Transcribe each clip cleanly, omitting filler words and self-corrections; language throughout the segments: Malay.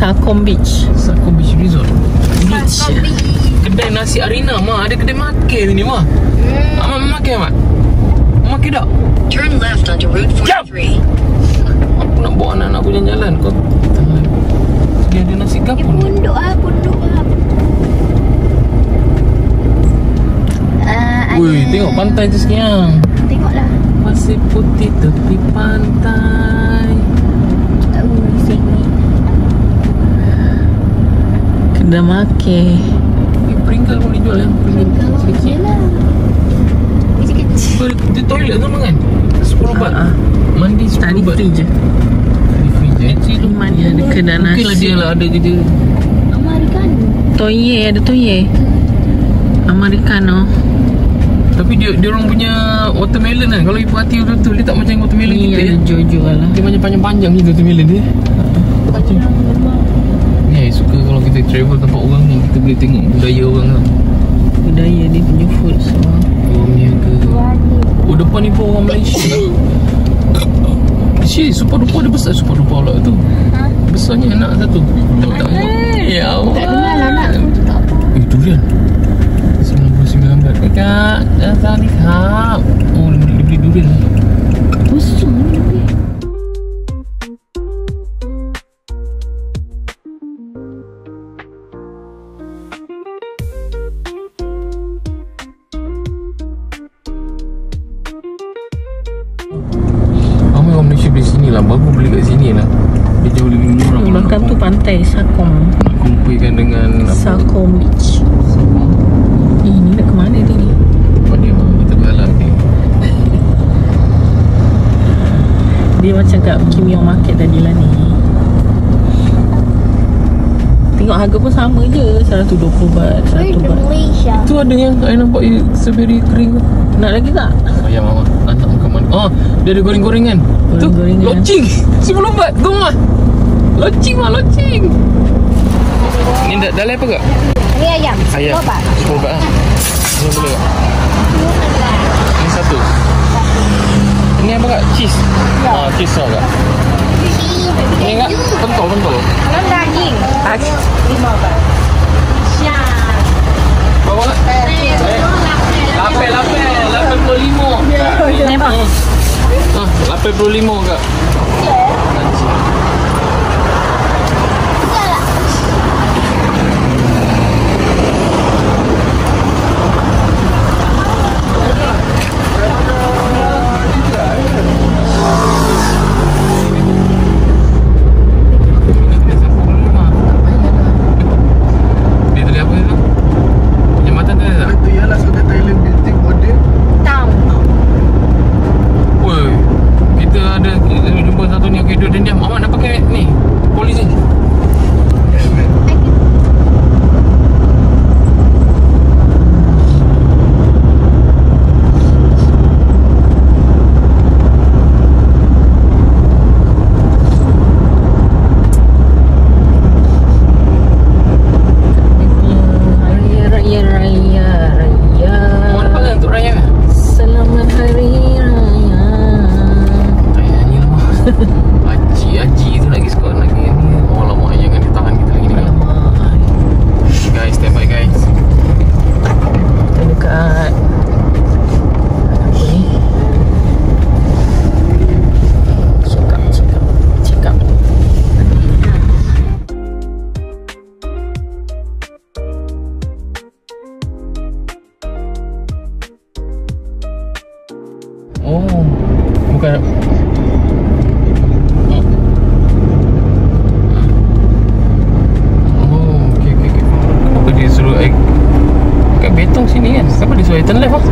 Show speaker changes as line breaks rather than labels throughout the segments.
Sakom Beach.
Sakom Beach Resort.
Beach.
Kedai nasi Arina mah, ada kedai makan sini mah. Mak makan mak. Makan tak?
Turn left onto Route 43.
Aku nak bawa anak-anak aku jalan-jalan kau. Dia ada nasi kapur.
Punduk lah.
Wih, tengok pantai tu sekian.
Tengoklah.
Pasir putih tepi pantai.
Sini.
Kedai makan.
Pringgle boleh jual ya? Pringgle
Okey lah. Kecil-kecil.
Di toilet sama kan? 10 baht. Mandi 10 baht.
Free je.
Free.
Mandi ada kedai nasi.
Mungkin lah dia lah ada kerja.
Americano.
Toye, ada toye. Americano.
Tapi dia orang punya watermelon kan. Kalau you perhati betul-betul dia tak macam watermelon kita
Ada jual lah.
Dia macam panjang-panjang gitu watermelon dia. Macam ni suka kalau kita travel tempat orang ni, kita boleh tengok budaya orang lah.
Budaya dia punya food semua.
Orangnya ke. Oh depan ni pun orang Malaysia lah. Super duper dia besar super duper pula tu. Besarnya anak satu. Tak ya Allah.
Tak kenal anak tu tak apa.
Durian 99 baht. Kak, datang ni kak. Oh, dia beli durian.
Busuk ni.
Ramai orang Malaysia beli sini lah. Bagus beli kat sini lah. Dia jauh lebih murah.
Makan tu pantai Sakom.
Nak compare dengan apa?
Sakom Beach. Ni nak ke mana dia ni?
Apa dia mah? Kita berhalak ni.
Dia macam kat Kim Yong Market tadi lah ni. Tengok harga pun sama je. 120 baht, 1 baht.
Malaysia.
Tu ada yang I nampak strawberry kering tu.
Nak lagi tak?
Ayam mama. Anak makan mana? Oh, dia ada goreng-gorengan. Tu,
Goreng-gorengan.
loceng. 10 baht. Gom lah. Loceng mah, loceng. Ni dah apa kak?
Ni ayam.
Ayam.
10 baht.
10 baht lah. Ini boleh kak? Ini satu. Ini apa kak? Cheese? Ah, cheese lah kak. Ini kak? Pentol.
Kalau daging. 5 baht.
Berapa kak? 85.
Ni apa?
85 kak. Haji tu lagi sekolah lagi ni. Oh lama jangan ditahan kita lagi ni. Guys, stand by guys.
Kita dekat apa ni? Cakap.
Oh, bukan. Betong sini kan. Kenapa dia suruh turn left lah?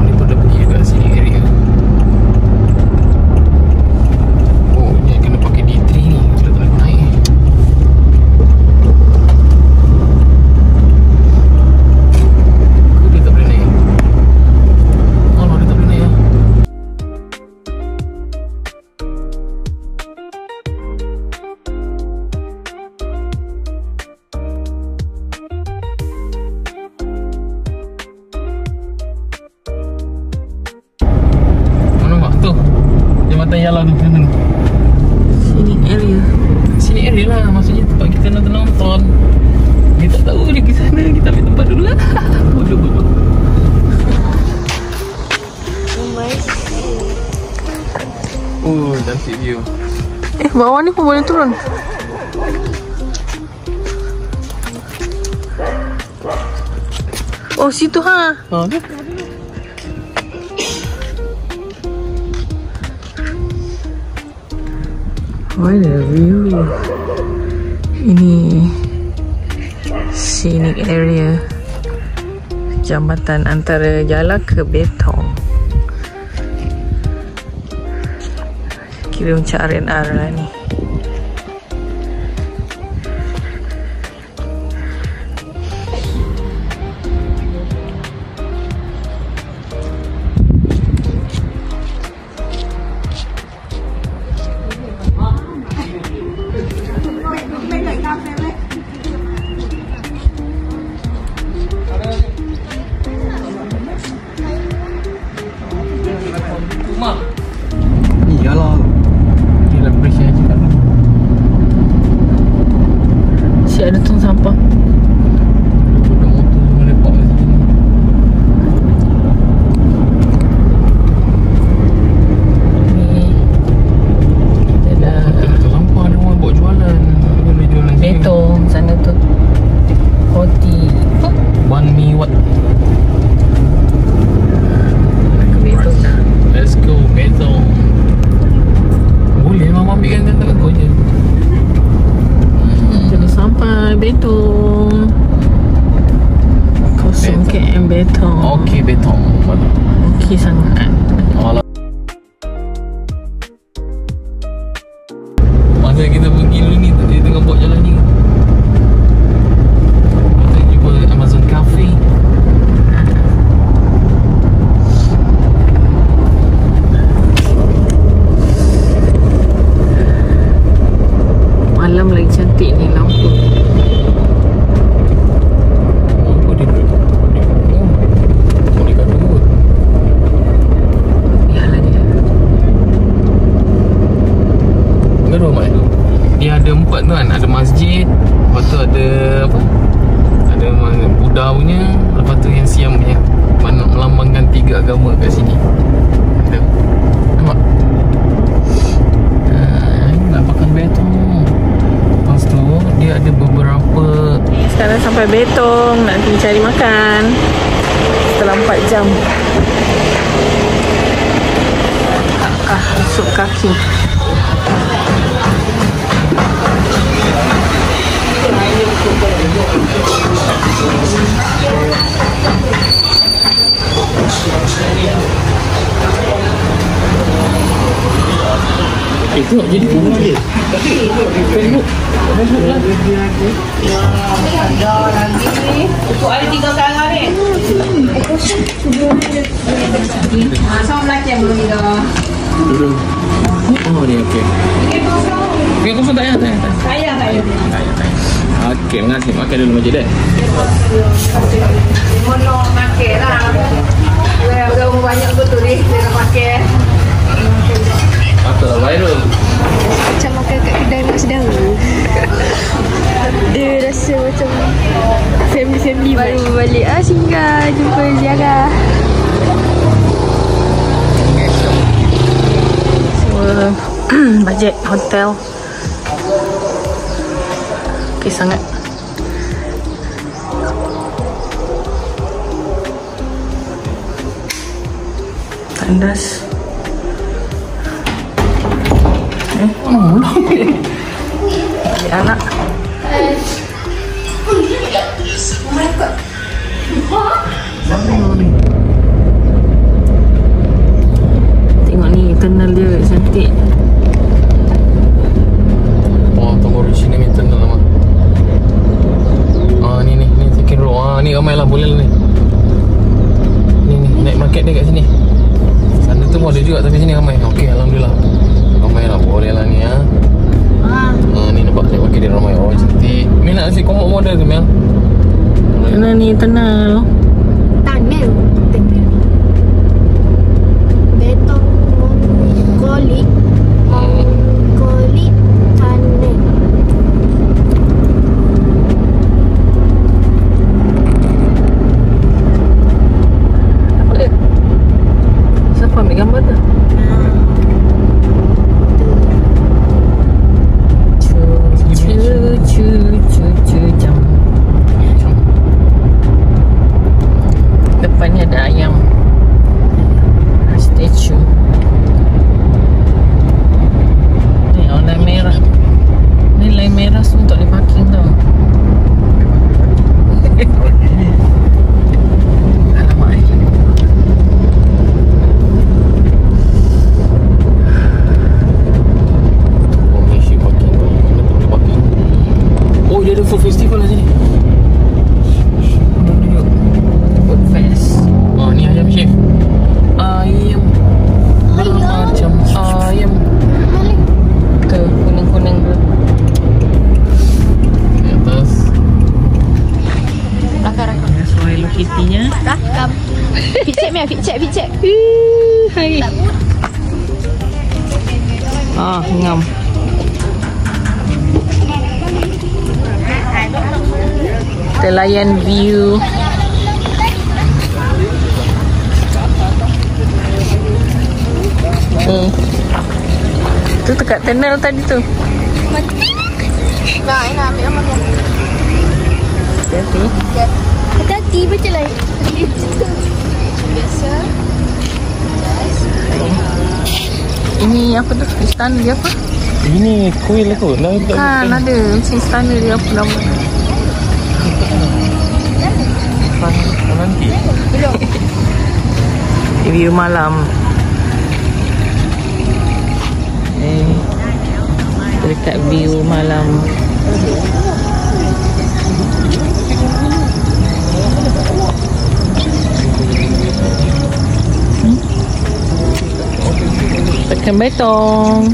Ni pun dah pergi dekat sini area. Oh, ni kena pakai D3 ni. Kita tak boleh naik. Dia tak boleh naik. Oh, dia tak boleh naik lah. Jambatan Yala tu sana.
Scenic area.
Sini area lah, maksudnya tempat kita nonton. Dia tak tahu dia pergi sana, kita ambil tempat dulu lah. Bodoh. Oh, cantik view.
Bawah ni pun boleh turun. Oh, situ ha.
Tu.
What a view. Ini scenic area. Jambatan antara Jala ke Betong. Kira macam R&R lah ni.
Mak.
Iyalah.
Dia dah beri saya cakap.
Si ada tong sampah.
Budak motor semua lepak kat sini.
Ni kita dah
Betul sampah dia orang buat jualan. Boleh jualan sini.
Betong sana tu. Roti.
Ban mi wat.
Ke Betong dah.
Let's go Betong. Boleh mama ambil kan tak kau je.
Kita dah sampai Betong. 0 km Betong.
Okey Betong.
Okey sangat.
Alah. Masa kita pergi dulu ni dia tengah buat jalan ni. Kita jumpa Amazon Cafe.
Malam lagi cantik ni lampu.
Apa dia duduk? Oh, boleh kat dua.
Biarlah dia.
Baru mak tu. Dia ada 4 tu kan. Ada masjid. Lepas tu ada apa? Ada Buddha punya. Lepas tu yang Siam punya. Mana melambangkan 3 agama kat sini. Ada. Nampak? Nampakkan Betong. Lepas tu dia ada beberapa.
Sekarang sampai Betong. Nak pergi cari makan. Setelah 4 jam. Sup kaki.
Tengok jadi kurang dia. Facebook. Facebook lah.
Untuk ada 3 sekarang ni. Sama lelaki yang belum tidur.
Duduk. Oh ni okey. Okey kosong tak payah.
Saya.
Okey, mengasih makan dulu masjid dah.
Mono makan lah. Dah banyak betul ni. Dia nak pakai.
Apa viral?
Macam makan kat kedai mak saudara. Dia rasa macam family baru balik singgah jumpa ziarah.
Bajet hotel. Okey sangat. Tandas. Adik anak. Tengok ni tunnel dia cantik.
Oh, tunggu di sini minta nama. Ni second row. Ni ramai lah boleh lah ni. Ni naik market dia kat sini. Sana tu pun ada juga tapi sini ramai. Okey, alhamdulillah. Ramai lah, boleh lah ni ya. Ni nampak naik market dia ramai. Oh, cantik. Mel nak nasi komok model tu Mel.
Mana ni tunnel?
Tunnel. Betong Kolik Mia, fit check.
Hai. Ngam. Kita layan view. Tu dekat tunnel tadi tu.
Nak ambil nama dia.
Hati-hati.
Hati-hati, baca lah. Biasa.
Ini apa tu? Istana dia apa?
Ini kuil aku.
Kan ada macam istana dia apa nama?
Nanti.
View malam. Dekat view malam. Tekan betong.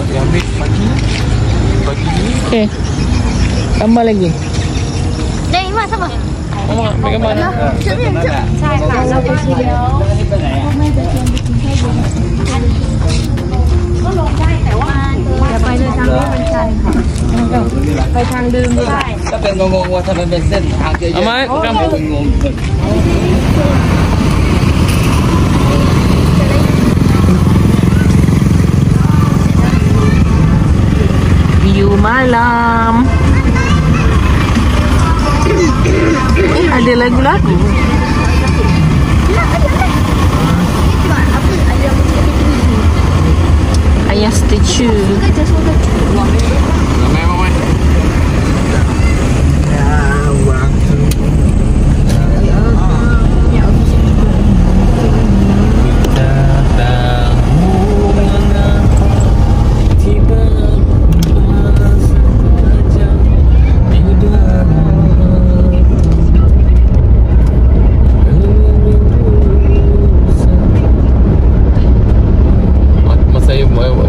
Yang ambil pagi ni.
Okey. Tambah lagi.
Dah, Iman sama.
Mama, ambil gambar. Ahmad, kamu.
View malam. Ada lagu-lagu. Ayah statue.
Ramai Mama.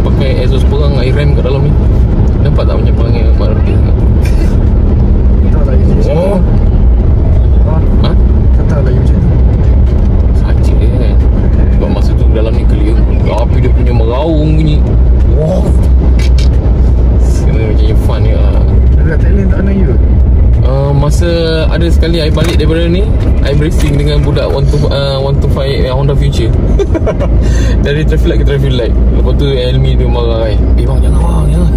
Pakai exhaust perang air rem kat dalam ni. Nampak tak macam perangai Maruti?
Tak lagi macam
Oh. Ha?
Tak lagi macam tu.
Saja kan. Sebab masa tu dalam ni clear. Api dia punya meraung bunyi. Wow. Kena macam fun je lah.
Dekat Thailand tak ada you.
Masa ada sekali I balik daripada ni, I racing dengan budak 125 Honda Future. Dari traffic light ke traffic light. Lepas tu Elmi dia marah I. Bang jangan bang, jangan.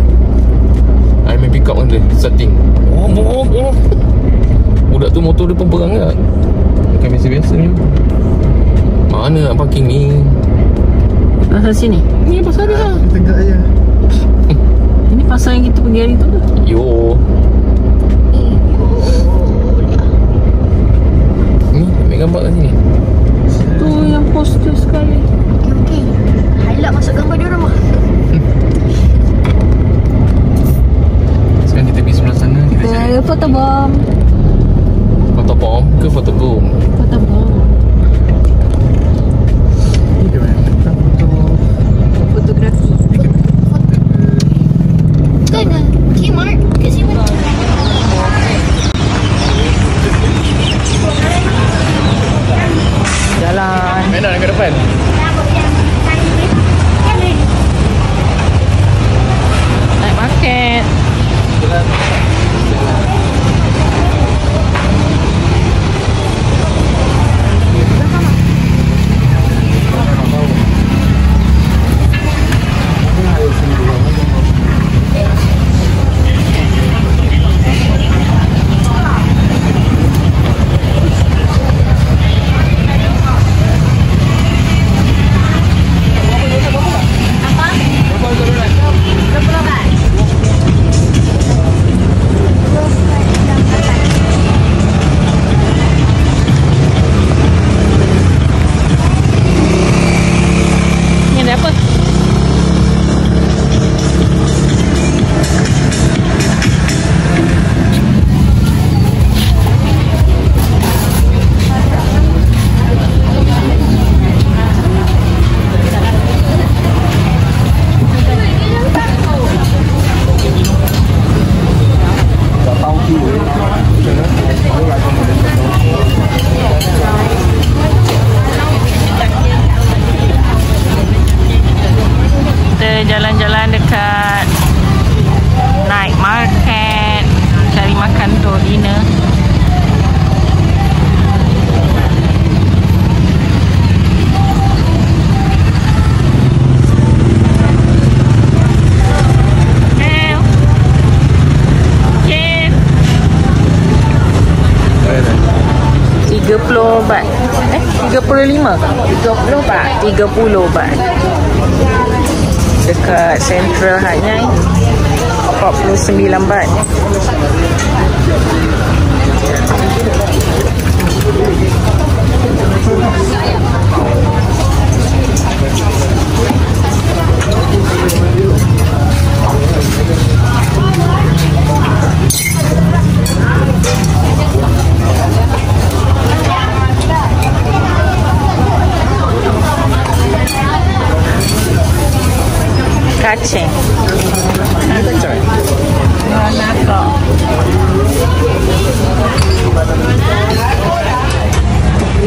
I main pick up kan dia, starting. Oh. Budak tu motor dia pun perang tak? Bukan biasa-biasa ni. Mana nak parking ni?
Pasal sini.
Ni pasal dia lah.
Tegak je.
Ini pasal yang kita pergi hari tu ke?
Yo. Ni ambil gambar kat sini.
Tu yang poster sekali.
Okey. Highlight masuk gambar dia orang mah.
Sekarang kita pergi sebelah sana, kita cari
Foto bom.
foto bom ke foto boom.
Foto bom.
Ni dia mana?
Fotografi. Kan? Kmart kat sini.
30 baht. 35 ke?
30 baht.
30 baht. Dekat Central Hatnyai 49 baht. Kacang.
Kacang.
Nakak.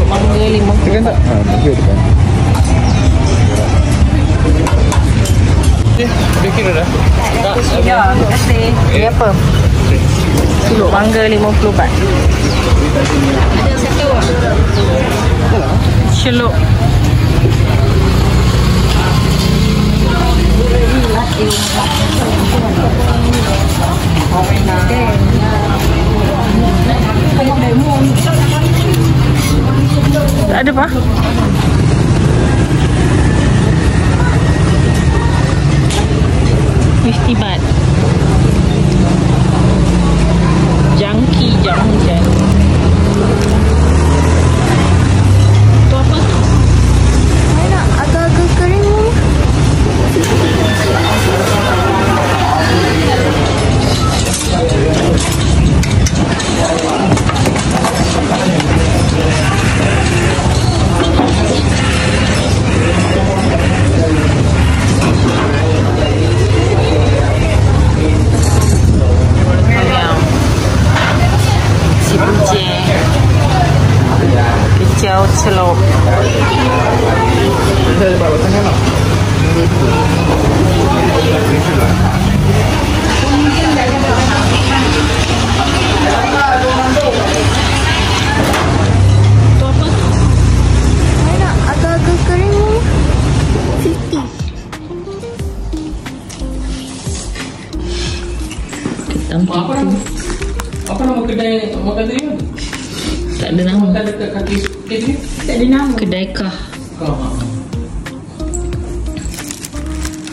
Mangga 50.
Tekan tak? Mangga tekan. Dia kira dah.
Ya, terima kasih. Ini apa? Celup mangga 50 baht.
Ada satu.
Celup. Tak ada apa? Baht. Jangki jamu hujan. Tu apa?
Mana agak-agak kering.
Kicau celup.
Kita ada bawa tangan tak?
Mana agak-agak kering. 50.
Apa nama kedai makan tadi kan?
Tak ada nama.
Makan dekat kaki ni?
Tak ada nama. Kedai kah?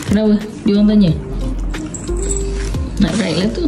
Kenapa? Dia orang tanya. Nak ride lah tu.